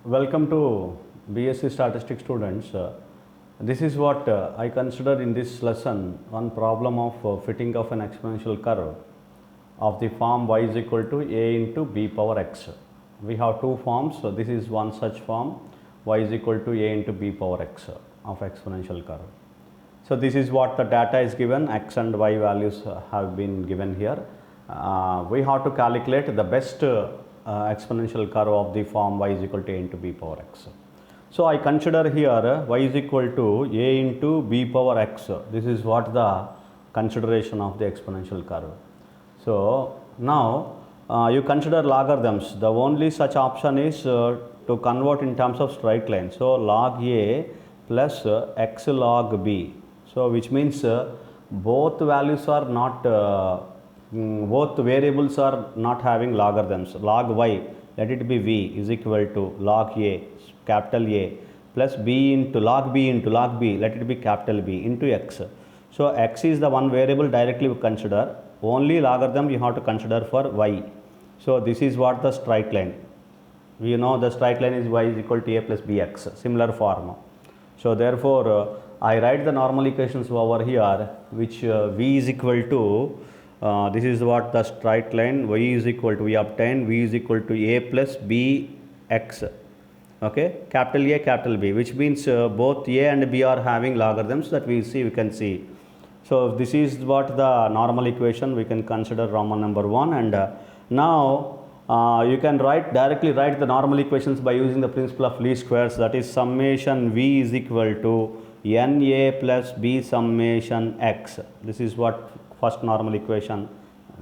Welcome to BSc Statistics students. This is what I consider in this lesson one problem of fitting of an exponential curve of the form y is equal to a into b power x. We have two forms. So this is one such form, y is equal to a into b power x of exponential curve. So this is what the data is given, x and y values have been given here. We have to calculate the best exponential curve of the form y is equal to a into b power x. So I consider here y is equal to a into b power x. This is what the consideration of the exponential curve. So now you consider logarithms. The only such option is to convert in terms of straight line. So log a plus x log b. So which means both values are not both variables are not having logarithms. Log y, let it be v, is equal to log a, capital A, plus b into log b, let it be capital B, into x. So x is the one variable directly we consider. Only logarithm you have to consider for y. So this is what the straight line. We know the straight line is y is equal to a plus bx, similar form. So therefore I write the normal equations over here, which v is equal to this is what the straight line y is equal to, we obtain v is equal to a plus b x, okay, capital A capital B, which means both a and b are having logarithms that we can see. So this is what the normal equation we can consider Roman number 1, and now you can directly write the normal equations by using the principle of least squares, that is summation v is equal to na plus b summation x. This is what first normal equation,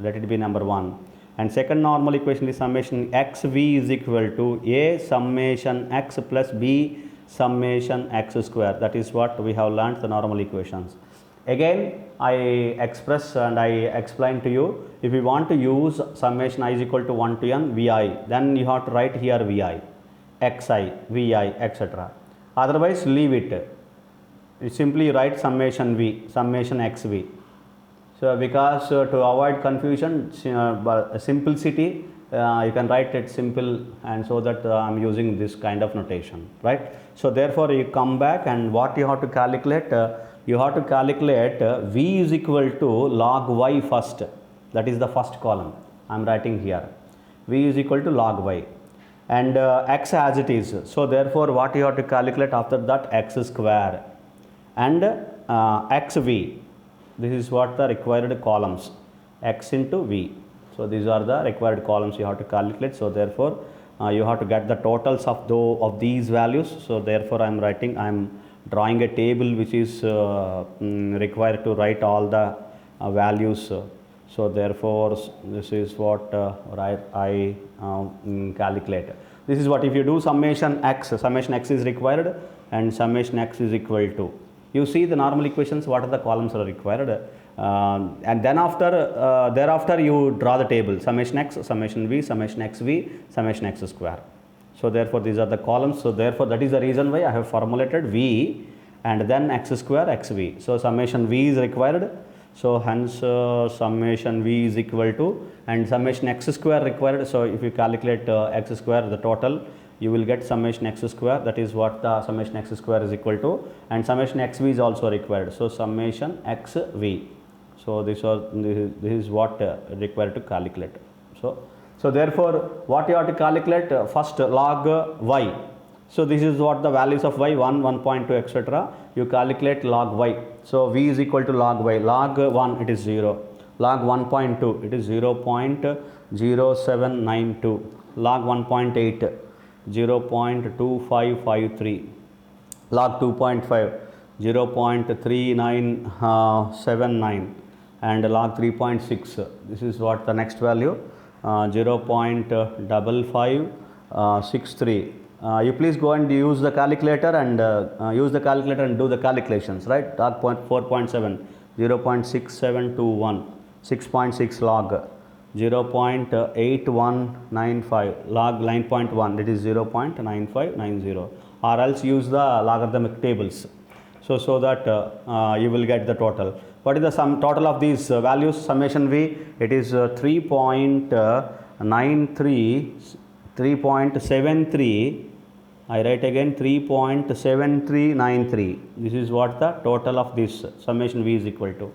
let it be number 1, and second normal equation is summation xv is equal to a summation x plus b summation x square. That is what we have learnt the normal equations. Again I express and I explain to you, if you want to use summation I is equal to 1 to n vi, then you have to write here vi, xi, vi, etc. Otherwise leave it. You simply write summation v, summation xv. So because to avoid confusion, simplicity, you can write it simple, and so that I am using this kind of notation, right? So therefore you come back, and what you have to calculate, you have to calculate v is equal to log y first. That is the first column I am writing here. V is equal to log y, and x as it is. So therefore what you have to calculate after that, x square and xv. This is what the required columns, x into v. So these are the required columns you have to calculate. So therefore you have to get the totals of these values. So therefore I am drawing a table which is required to write all the values. So therefore this is what I calculate. This is what, if you do summation x is required and summation x is equal to, you see the normal equations, what are the columns are required, and then thereafter you draw the table, summation x, summation v, summation xv, summation x square. So therefore these are the columns. So therefore that is the reason why I have formulated v and then x square xv. So summation v is required, so hence summation v is equal to, and summation x square required. So if you calculate x square, the total, you will get summation x square, that is what the summation x square is equal to, and summation xv is also required. So summation xv. So this is what required to calculate. So therefore what you have to calculate, first log y. So this is what the values of y, 1, 1.2, etc. You calculate log y. So v is equal to log y. Log 1 it is 0. Log 1.2 it is 0.0792. Log 1.8 0.2553. Log 2.5 0.3979, and log 3.6, this is what the next value, 0.5563. You please go and use the calculator and do the calculations, right? Log 4.7 0.6721, 6.6 log 0.8195, log 9.1, that is 0.9590, or else use the logarithmic tables, so that you will get the total. What is the sum total of these values? Summation v, it is 3.73 I write again 3.7393. This is what the total of this summation v is equal to.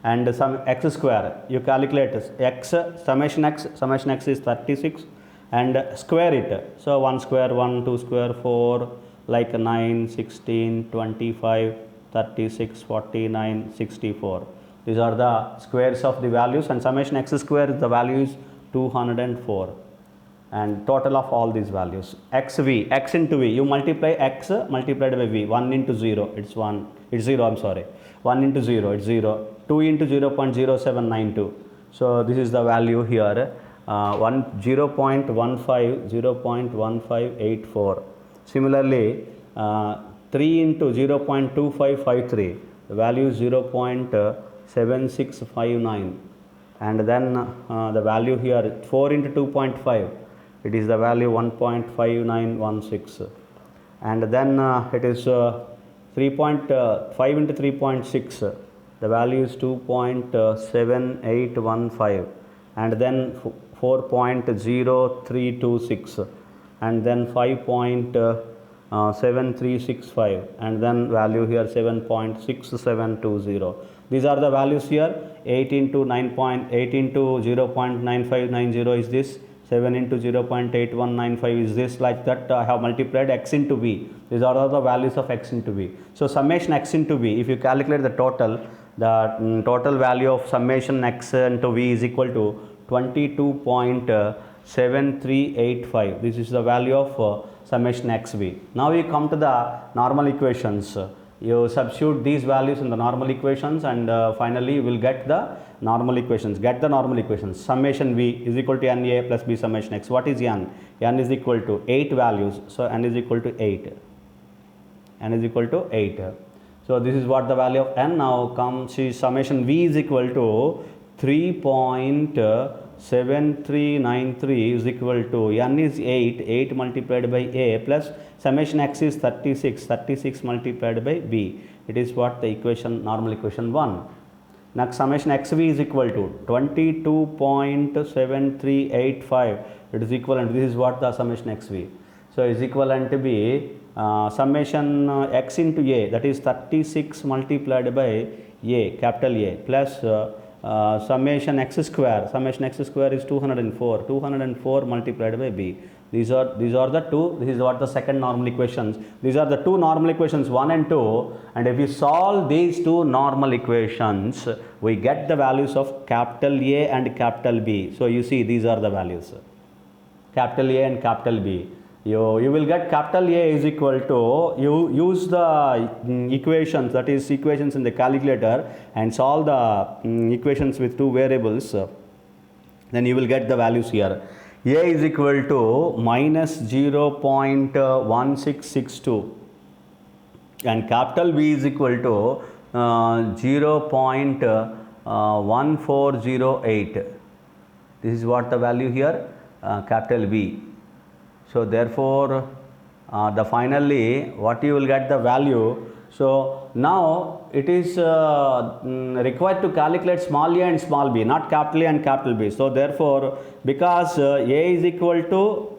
And some x square, you calculate x, summation x is 36 and square it. So 1 square, 1, 2 square, 4, like 9, 16, 25, 36, 49, 64. These are the squares of the values, and summation x square, the value is 204. And total of all these values, xv, x into v, you multiply x multiplied by v, 1 into 0, it's 1, it's 0, I'm sorry, 1 into 0, it's 0, 2 into 0.0792, so this is the value here, 0.1584. Similarly, 3 into 0.2553, the value is 0.7659, and then the value here 4 into 2.5, it is the value 1.5916, and then it is 3.5 into 3.6, the value is 2.7815, and then 4.0326, and then 5.7365, and then value here 7.6720. These are the values here. 8 into 0.9590 is this, 7 into 0.8195 is this, like that I have multiplied x into v. These are all the values of x into v. So summation x into v, if you calculate the total value of summation x into v is equal to 22.7385. This is the value of summation xv. Now we come to the normal equations. You substitute these values in the normal equations, and finally you will get the normal equations. Summation v is equal to na plus b summation x. What is n? N is equal to 8 values, so n is equal to 8. So this is what the value of n. Now come see, summation v is equal to 3.7393 is equal to, n is 8 multiplied by a, plus summation x is 36 multiplied by b. It is what the equation, normal equation 1. Next, summation xv is equal to 22.7385. It is equivalent, this is what the summation xv. So is equivalent to be summation x into a, that is 36 multiplied by a, capital A, plus summation x square is 204 multiplied by b. These are the two. This is what the second normal equations. These are the two normal equations 1 and 2, and if you solve these two normal equations, we get the values of capital A and capital B. So you see, these are the values, capital A and capital B. You will get capital A is equal to, you use the equations, that is equations in the calculator, and solve the equations with two variables, then you will get the values here. A is equal to minus 0.1662 and capital B is equal to 0.1408. This is what the value here, capital B. So therefore, the finally what you will get the value. So now it is required to calculate small a and small b, not capital A and capital B. So therefore, because A is equal to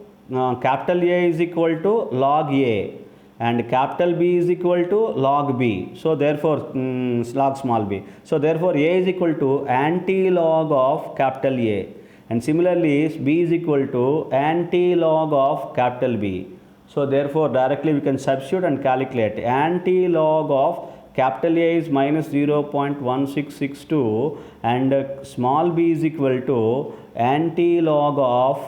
capital A is equal to log A and capital B is equal to log B. So therefore, log small b. So therefore, A is equal to anti-log of capital A, and similarly B is equal to anti-log of capital B. So therefore, directly we can substitute and calculate. Anti-log of capital A is minus 0.1662 and small b is equal to anti-log of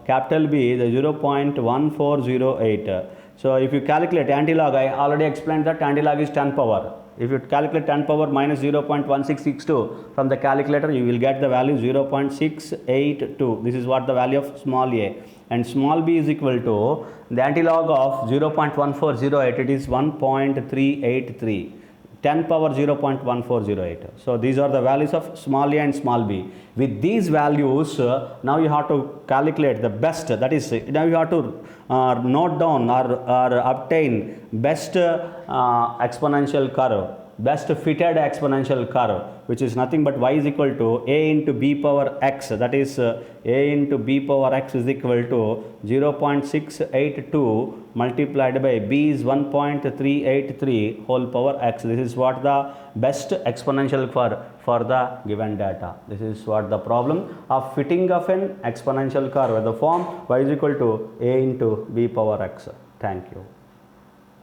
capital B, the 0.1408. So if you calculate anti-log, I already explained that anti-log is 10 power. If you calculate 10 power minus 0.1662 from the calculator, you will get the value 0.682. This is what the value of small a. And small b is equal to the antilog of 0.1408, it is 1.383. 10 power 0.1408. So these are the values of small a and small b. With these values, now you have to calculate the best, that is, now you have to note down or obtain best exponential curve best fitted exponential curve, which is nothing but y is equal to a into b power x, that is a into b power x is equal to 0.682 multiplied by b is 1.383 whole power x. This is what the best exponential for the given data. This is what the problem of fitting of an exponential curve with the form y is equal to a into b power x. Thank you.